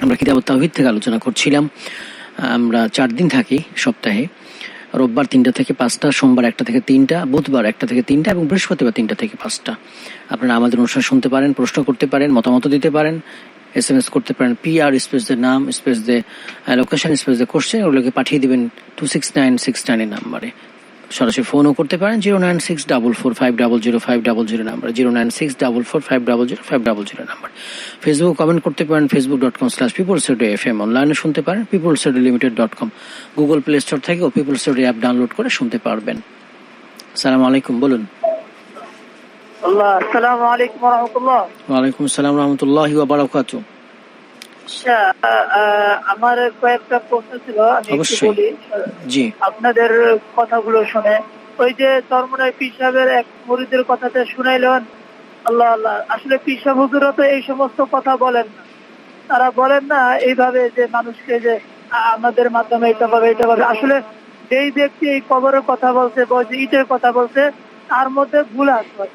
আমরা কিতাবুত তাওহীদ থেকে আলোচনা করছিলাম। আমরা 4 দিন থাকি সপ্তাহে, রোববার 3টা থেকে 5টা, সোমবার 1টা থেকে 3টা, বুধবার 1টা থেকে 3টা এবং বৃহস্পতিবার 3টা থেকে 5টা। আপনারা আমাদের অনুষ্ঠান শুনতে পারেন, প্রশ্ন করতে পারেন, মতামত দিতে পারেন, SMS করতে পারেন। PR স্পেস দিয়ে নাম স্পেস দিয়ে লোকেশন স্পেস দিয়ে কোশ্চেন, ওগুলোকে পাঠিয়ে দিবেন 26969 নাম্বারে। সরাসরি ফোনও করতে পারেন 09644500500 নাম্বার, 09644500500 নাম্বার। ফেসবুক কমেন্ট করতে পারেন facebook.com/peoplesradio.fm। অনলাইনে শুনতে পারেন peoplesradiolimited.com। গুগল প্লে স্টোর থেকে ও পিপলস রেডিও অ্যাপ ডাউনলোড করে শুনতে পারবেন। আসসালামু আলাইকুম, বলুন। আসসালামু আলাইকুম ওয়া রাহমাতুল্লাহ। ওয়া আলাইকুম আসসালাম ওয়া রাহমাতুল্লাহি ওয়া বারাকাতুহু। আমার কয়েকটা প্রশ্ন ছিল, আমি একটু বলি। জি, আপনাদের কথাগুলো শুনে ওই যে চরমনাই পীর সাহেবের এক মুরিদের কথাতে শুনাইলেন, আল্লাহ আল্লাহ, আসলে পীর সাহেব হুজুররা তো এই সমস্ত কথা বলেন না। তারা বলেন না এইভাবে যে মানুষকে যে আমাদের মাধ্যমে এটা পাবে এটা পাবে। আসলে যেই ব্যক্তি এই কবরের কথা বলছে বা ইটের কথা বলছে, তার মধ্যে ভুল আছে।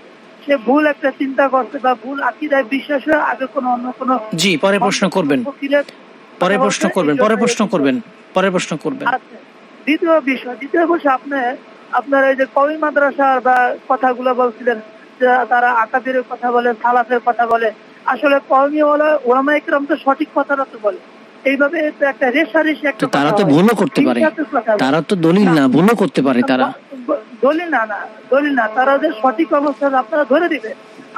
সে ভুল একটা চিন্তা করছে বা ভুল আকীদায় বিশ্বাস হয়ে আগে কোনো অন্য কোনো। জি, পরে প্রশ্ন করবেন, পরে প্রশ্ন করবেন। দ্বিতীয় বিষয় আপনার এই যে কওমি মাদ্রাসার বা কথাগুলো বলছিলেন যে তারা আকাবিরের কথা বলে, সালাফের কথা বলে। আসলে কওমি ওলামা ইকরাম তো সঠিক কথাটা তো বলে, এইভাবে একটা রেশারেশি একটা। তারা তো ভুলও করতে পারে, তারা তো দলিল না, ভুলও করতে পারে। তারা দলিল না, তারা যে সঠিক অবস্থা আপনারা ধরে দিবে,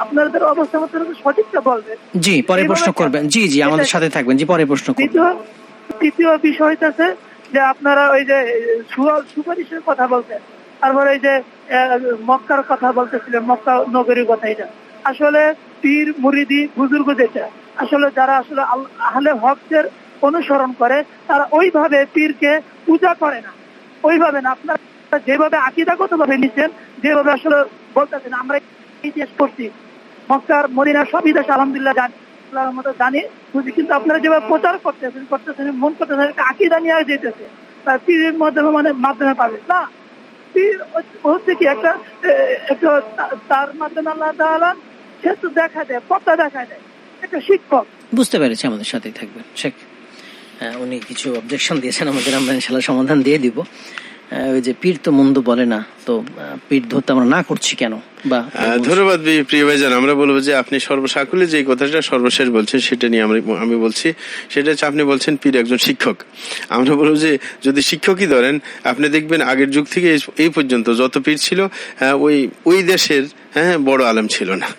আপনাদের অবস্থা মতো সঠিকটা বলবে। জি, পরে প্রশ্ন করবেন। জি, আমাদের সাথে থাকবেন। জি, পরে প্রশ্ন করবেন। তৃতীয় বিষয়টা আছে যে আপনারা ওই যে সুপারিশের কথা বলতেন, তারপরে এই যে মক্কার কথা বলতেছিলেন, মক্কা নগরীর কথা। এটা আসলে পীর মুরিদি বুজুর্গ যেটা আসলে যারা আসলে আহলে হকদের অনুসরণ করে, তারা ওইভাবে পীরকে পূজা করে না, ওইভাবে না। আপনারা যেভাবে আকীদাগত ভাবে নিচ্ছেন, যেভাবে আসলে বলতেছেন, আমরা ইতিহাস পড়ছি, মক্কার মদিনার সব ইতিহাস আলহামদুলিল্লাহ জানি বুঝি, কিন্তু আপনারা যেভাবে প্রচার করতেছেন মন করতেছেন আকীদা নিয়ে যেতেছে, পীরের মাধ্যমে পাবে না। পীর হচ্ছে কি একটা তার মাধ্যমে আল্লাহ তাআলা সে তো দেখা দেয়, পথটা দেখা দেয়, একটা শিক্ষক। বুঝতে পেরেছি, আমাদের সাথেই থাকবেন শেখ। উনি কিছু অবজেকশন দিয়েছেন আমাদের, আমরা ইনশাআল্লাহ সমাধান দিয়ে দিব। ওই যে পীর তো মন্দ বলে না, তো পীর ধরতে আমরা না করছি কেন? বা ধন্যবাদ প্রিয় ভাইজান। আমরা বলবো যে আপনি সর্বসাকুল্যে যে কথাটা সর্বশেষ বলছেন সেটা নিয়ে আমি বলছি। সেটা হচ্ছে আপনি বলছেন পীর একজন শিক্ষক। আমরা বলবো যে যদি শিক্ষকই ধরেন, আপনি দেখবেন আগের যুগ থেকে এই পর্যন্ত যত পীর ছিল, ওই দেশের বড় আলেম ছিল না।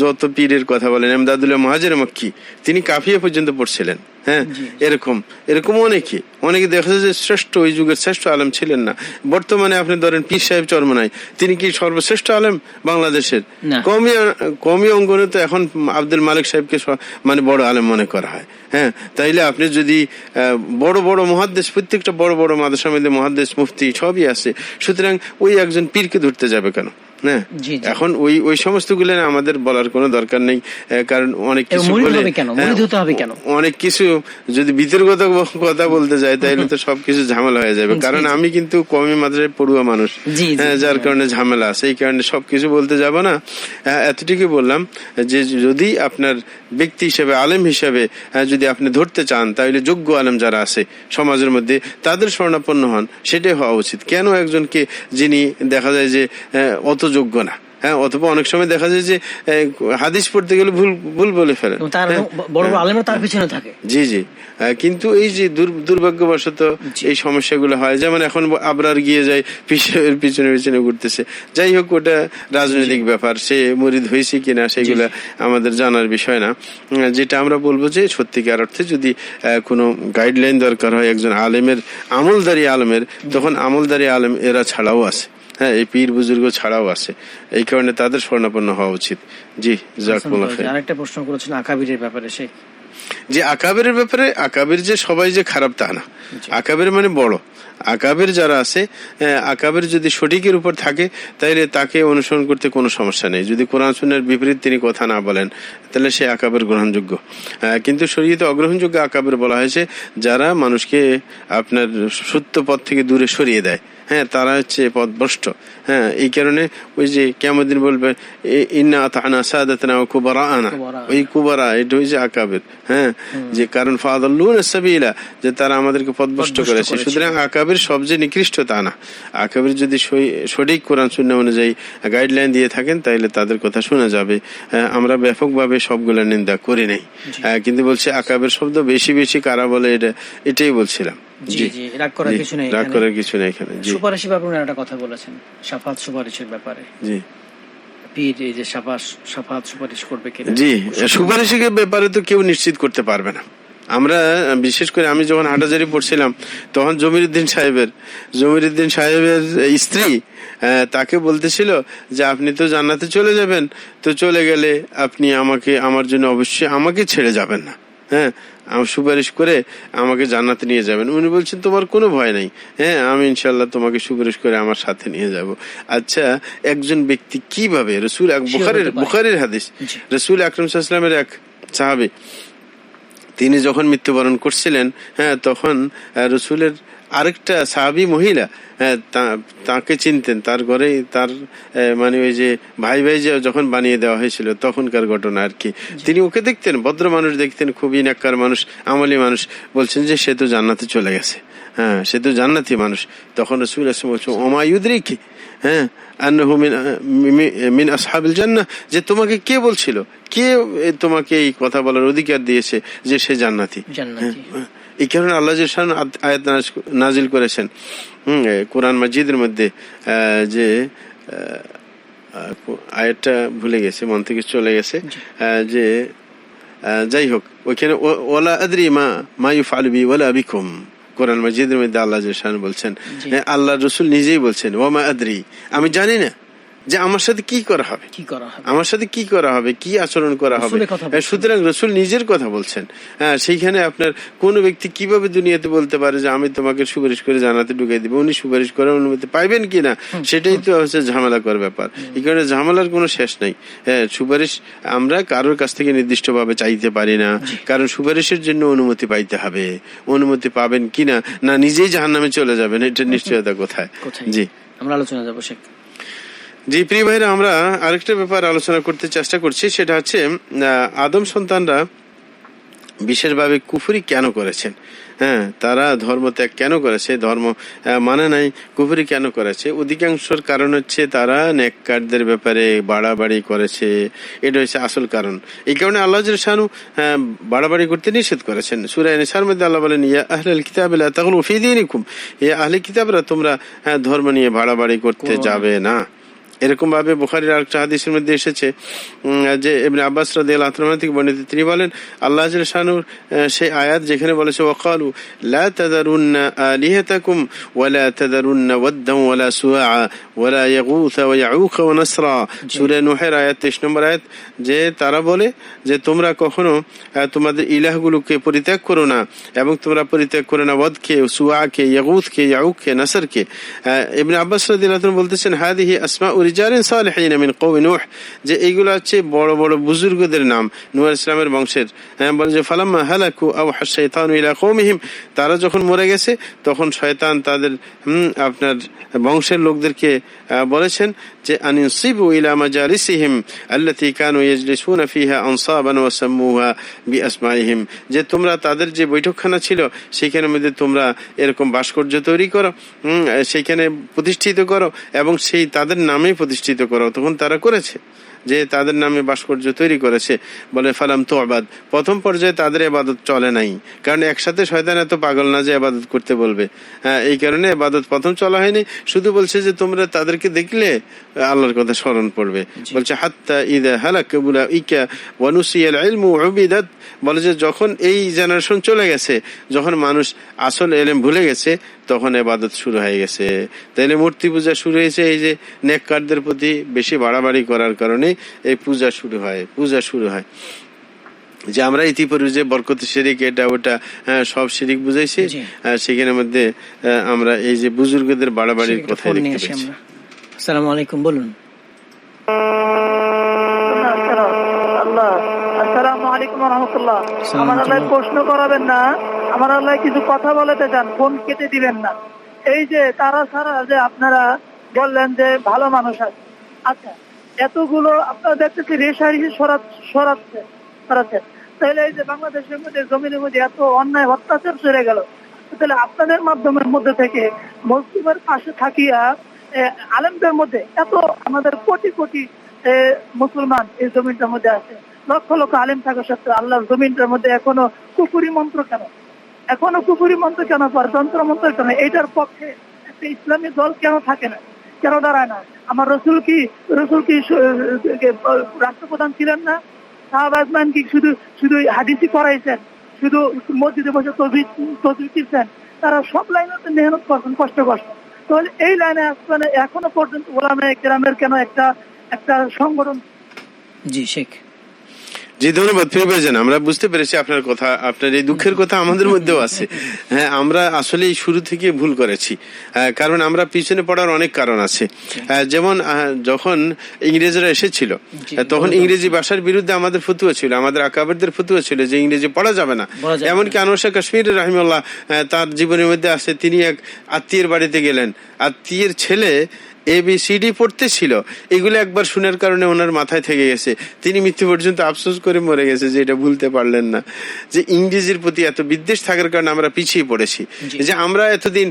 যত পীরের কথা বলেন, ইমদাদুল্লাহ মুহাজির মক্কি, তিনি কাফিয়া পর্যন্ত পড়ছিলেন। এরকম অনেকে দেখা যায় যে শ্রেষ্ঠ, ওই যুগের শ্রেষ্ঠ আলেম ছিলেন না। বর্তমানে আপনি ধরেন পীর সাহেব চরমনাই, তিনি কি সর্বশ্রেষ্ঠ আলেম বাংলাদেশের? কওমি অঙ্গনে তো এখন আব্দুল মালিক সাহেবকে বড় আলেম মনে করা হয়। তাইলে আপনি যদি বড় বড় মুহাদ্দিস, প্রত্যেকটা বড় বড় মাদ্রাসার মধ্যে মুহাদ্দিস মুফতি সবই আছে, সুতরাং ওই একজন পীরকে ধরতে যাবে কেন? এখন ওই সমস্ত গুলো আমাদের বলার কোনো দরকার নেই, কারণ অনেক কিছু যদি বিতর্কগত কথা বলতে যায় তাহলে তো সবকিছু ঝামেলা হয়ে যাবে। কারণ আমি কিন্তু কওমি মাদ্রাসায় পড়ুয়া মানুষ, যার কারণে ঝামেলা আছে, এই কারণে সবকিছু বলতে যাব না। এতটুকুই বললাম যে যদি আপনার ব্যক্তি হিসেবে, আলেম হিসেবে যদি আপনি ধরতে চান, তাহলে যোগ্য আলেম যারা আছে সমাজের মধ্যে তাদের শরণাপন্ন হন, সেটাই হওয়া উচিত। কেন একজনকে যিনি দেখা যায় যে অত যোগ্য না, অথবা অনেক সময় দেখা যায় যে হাদিস পড়তে গেলে ভুল বলে ফেলেন, তার পিছনে থাকে। জি, কিন্তু এই যে দুর্ভাগ্যবশত এই সমস্যাগুলো হয়। যেমন এখন আবরার গিয়ে যায় পিছনের পিছনে ঘুরতেছে। যাই হোক, ওটা রাজনৈতিক ব্যাপার, সে মুরিদ হয়েছে কিনা সেগুলা আমাদের জানার বিষয় না। যেটা আমরা বলবো যে সত্যিকার অর্থে যদি কোনো গাইডলাইন দরকার হয় একজন আলেমের, আমলদারি আলেমের, তখন আমলদারি আলেম এরা ছাড়াও আছে, এই পীর বুজুর্গ ছাড়াও আছে। এই কারণে তাদের শরণাপন্ন হওয়া উচিত। জি, জাযাকুমুল্লাহ খাইর। আরেকটা প্রশ্ন করেছেন আকাবিরের ব্যাপারে। যে আকাবিরের ব্যাপারে, আকাবির যে সবাই যে খারাপ তা না। আকাবির মানে বড়। আকাবির যারা আছে, আকাবির যদি সঠিকের উপর থাকে তাহলে তাকে অনুসরণ করতে কোনো সমস্যা নেই। যদি কোরআন সুন্নাহর বিপরীত তিনি কথা না বলেন, তাহলে সে আকাবির গ্রহণযোগ্য। কিন্তু শরীয়তে অগ্রহণযোগ্য আকাবির বলা হয়েছে যারা মানুষকে আপনার সত্য পথ থেকে দূরে সরিয়ে দেয়, তারা হচ্ছে পথভ্রষ্ট। এই কারণে ওই যে কিয়ামত দিন বলবে ইন্না আতা'না সাদাতানা ওয়া কুবারা'না, ওই কুবারা এটা হচ্ছে আকাবির। যে কারণ ফাদাল্লুনা সাবিলা, যে তারা আমাদেরকে পথভ্রষ্ট করেছে। সুতরাং আকাবের সব যে নিকৃষ্ট তা না। আকাবের যদি সঠিক কোরআন সুন্নাহ অনুযায়ী গাইডলাইন দিয়ে থাকেন তাহলে তাদের কথা শোনা যাবে। আমরা ব্যাপকভাবে সবগুলা নিন্দা করি নাই, কিন্তু বলছি আকাবের শব্দ বেশি বেশি কারা বলে এটাই বলছিলাম। জি জি, রাগ করার কিছু নেই, রাগ করার কিছু নেই এখানে। সুপারিশের ব্যাপারে একটা কথা বলেছেন, শাফাত সুপারিশের ব্যাপারে। জি, পীর এই যে শাফাত সুপারিশ করবে কিনা, জি, সুপারিশের ব্যাপারে তো কেউ নিশ্চিত করতে পারবে না। আমরা বিশেষ করে আমি যখন হাটাজারি পড়ছিলাম তখন জমিরুদ্দিন সাহেবের স্ত্রী তাকে বলতেছিল যে আপনি তো জান্নাতে চলে যাবেন, তো চলে গেলে আপনি আমার জন্য অবশ্যই আমাকে ছেড়ে যাবেন না, হ্যাঁ, সুপারিশ করে আমাকে জান্নাতে নিয়ে যাবেন। উনি বলছেন তোমার কোনো ভয় নাই, হ্যাঁ, আমি ইনশাল্লাহ তোমাকে সুপারিশ করে আমার সাথে নিয়ে যাব। আচ্ছা, একজন ব্যক্তি কিভাবে রসুল, বুখারীর হাদিস, রসুল আকরাম সাল্লাল্লাহু আলাইহি ওয়াসাল্লামের এক সাহাবী তিনি যখন মৃত্যুবরণ করছিলেন, হ্যাঁ, তখন রসুলের আরেকটা সাহাবী মহিলা তাকে চিনতেন, তার ঘরে তার মানে ওই যে ভাই যে যখন বানিয়ে দেওয়া হয়েছিল তখনকার ঘটনা আর কি। তিনি ওকে দেখতেন, ভদ্র মানুষ দেখতেন, খুবই নেককার মানুষ, আমলি মানুষ। বলছেন যে সে তো জান্নাতে চলে গেছে, হ্যাঁ, সে তো জান্নাতি মানুষ। তখন রাসূল বলছেন ওমা ইউদরিকি, হ্যাঁ, আন্নাহু মিন আসহাবিল জান্নাহ, যে তোমাকে কে বলছিল, কে তোমাকে এই কথা বলার অধিকার দিয়েছে যে সে জান্নাতি। এই কারণে আল্লাহ আয়াত নাজিল করেছেন কোরআন মাজিদের মধ্যে, যে আয়াতটা ভুলে গেছে, মন থেকে চলে গেছে, যে যাই হোক ওইখানে ওয়ালা আদরি মা ইউফআলু বি ওয়ালা বিকুম, কোরআন মাজিদের মধ্যে আল্লাহ বলছেন, আল্লাহ রসুল নিজেই বলছেন ওয়ামা আদরি, আমি জানি না যে আমার সাথে কি করা হবে, আমার সাথে কি করা হবে, কি আচরণ করা হবে। সুতরাং রসুল নিজের কথা বলছেন। হ্যাঁ, সেইখানে আপনার কোন ব্যক্তি কিভাবে দুনিয়াতে বলতে পারে যে আমি তোমাকে সুপারিশ করে জানাতে ঢুকিয়ে দিব, উনি সুপারিশ করার অনুমতি পাইবেন কিনা, সেটাই তো হচ্ছে ঝামেলা করার ব্যাপার। এই কারণে ঝামেলার কোনো শেষ নাই। হ্যাঁ, সুপারিশ আমরা কারোর কাছ থেকে নির্দিষ্ট ভাবে চাইতে পারি না, কারণ সুপারিশের জন্য অনুমতি পাইতে হবে। অনুমতি পাবেন কিনা, না নিজেই জাহান্নামে চলে যাবেন, এটার নিশ্চয়তা কোথায়? জি, আমরা আলোচনা যাবো শেখ। জি প্রিয় ভাইরা, আমরা আরেকটা ব্যাপার আলোচনা করতে চেষ্টা করছি, সেটা হচ্ছে আদম সন্তানরা বিশেষভাবে কুফরি কেন করেছেন। হ্যাঁ, তারা ধর্ম ত্যাগ কেন করেছে, ধর্ম মানে নাই, কুফরি কেন করেছে? অধিকাংশর কারণ হচ্ছে তারা নেককারদের ব্যাপারে বাড়াবাড়ি করেছে, এটা হচ্ছে আসল কারণ। এই কারণে আল্লাহ শানু বাড়াবাড়ি করতে নিষেধ করেছেন। সূরা নিসার মধ্যে আল্লাহ বলেন ইয়া আহলাল কিতাব লা তাগলু ফি দীনিকুম, হে আহলে কিতাবরা তোমরা ধর্ম নিয়ে বাড়াবাড়ি করতে যাবে না। এরকম ভাবে বুখারীর আরেকটা হাদিসের মধ্যে এসেছে যে ইবনে আব্বাস রাদিয়াল্লাহু আনহু থেকে বর্ণিত, তিনি বলেন আল্লাহ জাল্লা শানুর সেই আয়াত যেখানে বলেছে ওয়াকালু লা তাযারুন্না আলিহাতাকুম ওয়া লা তাযারুন্না ওয়াদ্দান ওয়া লা সুআআ ওয়া লা ইয়াগুথ ওয়া ইয়াউক ওয়া নাসরা, সূরা নূহের আয়াত 23 নম্বর আয়াত, যে তারা বলে যে তোমরা কখনো তোমাদের ইলাহগুলোকে পরিত্যাগ করো না, এবং তোমরা পরিত্যাগ করো না ওয়াদকে, সুআকে, ইয়াগুথকে, ইয়াউককে, নাসরকে। ইবনে আব্বাস রাদিয়াল্লাহু আনহু বলতেছেন হাদিহি আসমাউ রিজালিন সালিহিন মিন কওমি নূহ, যে এইগুলো হচ্ছে বড় বড় বুজুর্গদের নাম, নূহ আলাইহিস সালামের বংশের। বলে যে ফালাম্মা হালাকু আওহা শাইতানু ইলা কওমিহিম, তারা যখন মরে গেছে তখন শয়তান তাদের আপনার বংশের লোকদেরকে বলেছেন যে আনিনসিবু ইলা মাজালিসিহিম আল্লাতী কানু ইয়াজলিসুনা ফিহা আনসাবান ওয়া সাম্মুহা বিআসমাইহিম, যে তোমরা তাদের যে বৈঠকখানা ছিল সেখানের মধ্যে তোমরা এরকম ভাস্কর্য তৈরি করো, সেইখানে প্রতিষ্ঠিত করো এবং সেই তাদের নামে প্রতিষ্ঠিত করো। তখন তারা করেছে যে তাদের নামে ভাস্কর্য তৈরি করেছে। বলে ফালাম তু'বাদ, প্রথম পর্যায়ে তাদের ইবাদত চলে নাই, কারণ একসাথে শয়তান এত পাগল না যে ইবাদত করতে বলবে। এই কারণে ইবাদত প্রথম চলা হয়নি, শুধু বলছে যে তোমরা তাদেরকে দেখলে আল্লাহর কথা স্মরণ পড়বে। বলছে হাত্তা ইযা হালাকা উলাইকা ওয়া নুসিয়াল ইলমু উবিদাত, বলে যে যখন এই জেনারেশন চলে গেছে, যখন মানুষ আসল ইলম ভুলে গেছে, তখন ইবাদত শুরু হয়ে গেছে। তাইলে মূর্তি পূজা শুরু হয়েছে এই যে নেককারদের প্রতি বেশি বাড়াবাড়ি করার কারণে এই পূজা শুরু হয়। যে আমরা ইতিপূর্বে যে বরকত শিরিক এটা ওটা সব শিরিক বুঝাইছি, সেখানের মধ্যে আমরা এই যে বুজুর্গদের বাড়াবাড়ির কথা দেখতে পাচ্ছি। আসসালামু আলাইকুম, বলুন। আসসালামু আলাইকুম ওয়া রাহমাতুল্লাহ। আমার আল্লাহ প্রশ্ন করাবেন না, আমার আল্লাহ কিছু কথা বলতে চান, ফোন কেটে দিবেন না। এই যে তারা ছাড়া যে আপনারা বললেন যে ভালো মানুষ আছে, আচ্ছা এতগুলো আপনারা দেখতেছি রেশারেশি সরাচ্ছে, তাহলে এই যে বাংলাদেশের মধ্যে জমিনের মধ্যে এত অন্যায় অত্যাচার চলে গেল, তাহলে আপনাদের মাধ্যমের মধ্যে থেকে মুসলিমের পাশে থাকিয়া আলেমদের মধ্যে এত আমাদের কোটি কোটি মুসলমান এই জমিনটার মধ্যে আছে, লক্ষ লক্ষ আলেম থাকা সত্ত্বেও আল্লাহর জমিনটার মধ্যে এখনো কুফুরি মন্ত্র কেন, যন্ত্র মন্ত্র কেন? এইটার পক্ষে একটা ইসলামী দল কেন থাকে না, কেন দাঁড়ায় না? আমার রসুল কি রাষ্ট্রপ্রধান ছিলেন না? সাহাবা আজমান কি শুধু হাদিসই করাইছেন, শুধু মসজিদে বসে তসবিহ দিচ্ছেন? তারা সব লাইনে মেহনত করছেন, কষ্ট। তাহলে এই লাইনে আসলে এখনো পর্যন্ত ওলামায়ে কেরামের কেন একটা সংগঠন? জি শেখ। জি ধন্যবাদ প্রিয় ভাইজান, আমরা বুঝতে পেরেছি আপনার কথা, আপনার এই দুঃখের কথা আমাদের মধ্যেও আছে। হ্যাঁ, আমরা আসলে শুরু থেকে ভুল করেছি, কারণ আমরা পিছনে পড়ার অনেক কারণ আছে। যেমন যখন ইংরেজরা এসেছিল তখন ইংরেজি ভাষার বিরুদ্ধে আমাদের ফতুয়া ছিল, আমাদের আকাবেরদের ফতুয়া ছিল যে ইংরেজি পড়া যাবে না। এমনকি আনোয়ার শাহ কাশ্মীর রাহিমাহুল্লাহ তার জীবনের মধ্যে আছে, তিনি এক আত্মীয়ের বাড়িতে গেলেন, আত্মীয়ের ছেলে ABCD পড়তেছিল, এগুলো একবার শোনার কারণে ওনার মাথায় থেকে গেছে, তিনি মৃত্যু পর্যন্ত আফসোস করে মরে গেছে যে এটা ভুলতে পারলেন না, যে ইংরেজির প্রতি এত বিদ্বেষ থাকার কারণে আমরা পিছিয়ে পড়েছি। যে আমরা এতদিন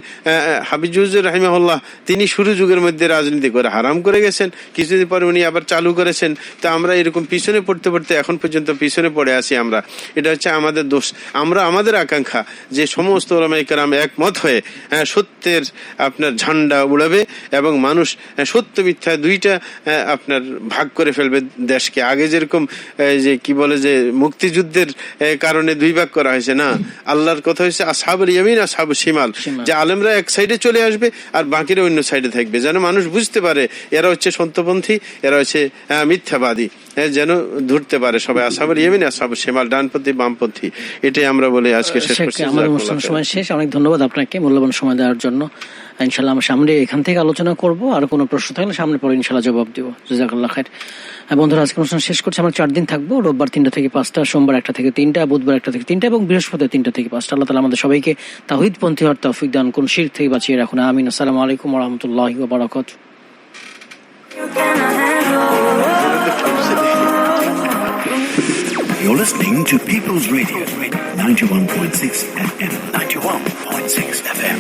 হাফিজুর রাহিমাহুল্লাহ তিনি শুরু যুগের মধ্যে রাজনীতি করে হারাম করে গেছেন, কিছুদিন পরে উনি আবার চালু করেছেন, তো আমরা এরকম পিছনে পড়তে পড়তে এখন পর্যন্ত পিছনে পড়ে আছি আমরা। এটা হচ্ছে আমাদের দোষ। আমরা আমাদের আকাঙ্ক্ষা যে সমস্ত ওলামায়ে কেরাম একমত হয়ে সত্যের আপনার ঝান্ডা উড়াবে এবং মানুষ সত্য মিথ্যা দুইটা আপনার ভাগ করে ফেলবে দেশকে। আগে যেরকম যে কি বলে যে মুক্তিযুদ্ধের কারণে দুই ভাগ করা হয়েছে না, আল্লাহর কথা হয়েছে আসহাবুল ইয়ামিন আসহাবুশ শিমাল, যে আলেমরা এক সাইডে চলে আসবে আর বাকিরা অন্য সাইডে থাকবে, যেন মানুষ বুঝতে পারে এরা হচ্ছে সত্যপন্থী, এরা হচ্ছে মিথ্যাবাদী, যেন ধরতে পারে সবাই আসহাবুল ইয়ামিন আসহাবুশ শিমাল, ডানপন্থী বামপন্থী। এটাই আমরা বলে আজকে শেষ করছি। আমাদের অনুষ্ঠান সময় শেষ। অনেক ধন্যবাদ আপনাকে মূল্যবান সময় দেওয়ার জন্য। ইনশাআল্লাহ আমরা সামনে এখান থেকে আলোচনা করব, আর কোনো প্রশ্ন থাকলে সামনে পরে ইনশাআল্লাহ জবাব দিব। জাযাকাল্লাহ খাইর। বন্ধুরা, আজকে অনুষ্ঠান শেষ করছি। আমরা 4 দিন থাকবো, রোববার 3টা থেকে 5টা, সোমবার 1টা থেকে 3টা, বুধবার 1টা থেকে 3টা এবং বৃহস্পতিবার 3টা থেকে 5টা। আল্লাহ তাআলা আমাদের সবাইকে তাওহীদপন্থী হওয়ার তৌফিক দান করুন, শিরক থেকে বাঁচিয়ে রাখুন। আমিন। আসসালামু আলাইকুম ওয়া রাহমাতুল্লাহি ওয়া বারাকাতুহু। You're listening to People's Radio 91.6 FM. 91.6 FM.